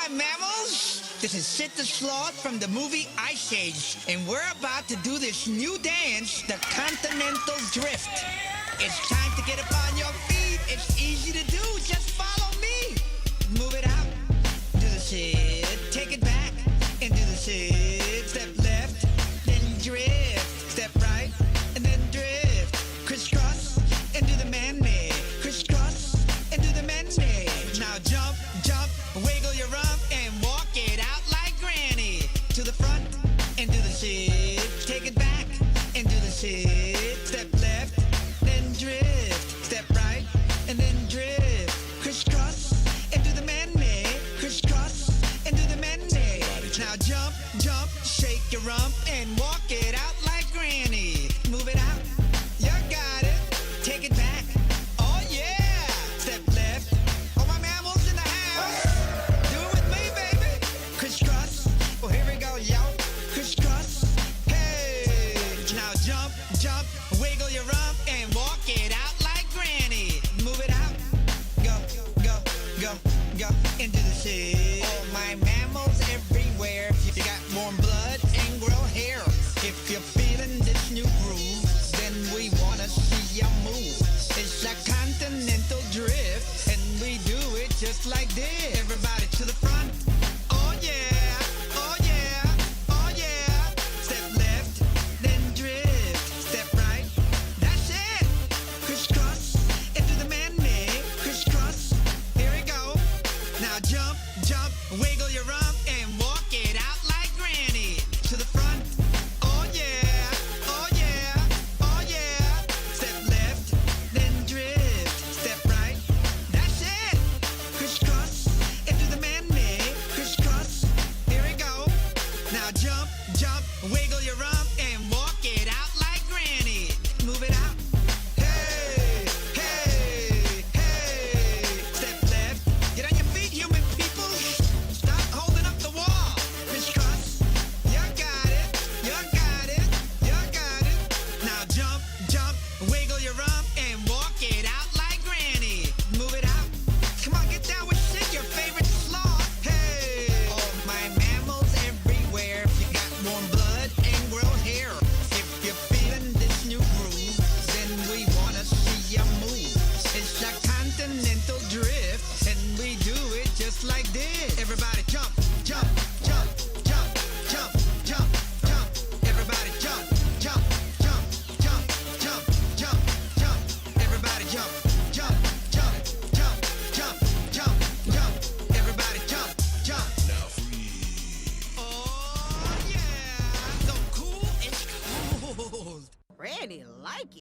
mammals. This is Sid the Sloth from the movie Ice Age, and we're about to do this new dance, the Continental Drift. It's time to get up on your feet. It's easy to do. Just follow me. Move it out. Do the Sid. Take it back and do the Sid. Step left, then drift. Step right, and then drift. Crisscross and do the man-made. Crisscross and do the man-made. Now jump, jump, wiggle your rump and walk it out like granny. To the front and do the Sid. Take it back and do the Sid. Step left, then drift. Step right and then drift. Crisscross and do the man-made. Crisscross and do the man-made. Now jump, jump, shake your rump and walk it out like granny. Move it out. You got it. Take it back. Oh yeah. Step left. All my mammals in the house. Do it with me, baby. Crisscross. Well, here we go, yo. Crisscross. Hey. Now jump, jump, wiggle your rump and walk it out like granny. Move it out. Go, go, go, go. And do the Sid. All my mammals everywhere. You got warm blood and grow hair. If you're feeling this new groove, then we wanna see you move. It's a continental drift, and we do it just like this. Everybody to the front. Oh yeah, oh yeah, oh yeah. Step left, then drift. Step right, that's it. Crisscross and do the man-made. Crisscross, here we go. Now jump, jump, wiggle your rump and walk it out like granny. To the front. Oh yeah, oh yeah, oh yeah. Step left, then drift. Step right, that's it. Crisscross and do the man-made. Crisscross, here we go. Now jump, jump, wiggle your rump and walk it out like granny. Move it out. Hey, hey, hey. Step left. Get on your feet, human people. Stop holding up the wall. Crisscross. You got it. You got it. You got it. Now jump, jump, wiggle your rump and walk it out like granny. Move it out. Come on, get down with Sid, your favorite sloth. Hey. All my mammals everywhere. You got warm blood and grow hair. If you're feeling this new groove, then we wanna see you move. It's a continental drift, and we do it just like this. Everybody jump, jump, jump, jump, jump, jump, jump. Everybody jump, jump, jump, jump, jump, jump, jump. Everybody jump, jump, jump, jump, jump, jump, jump. Everybody jump, jump. Now freeze. Oh yeah, so cool, it's cold. Granny like it.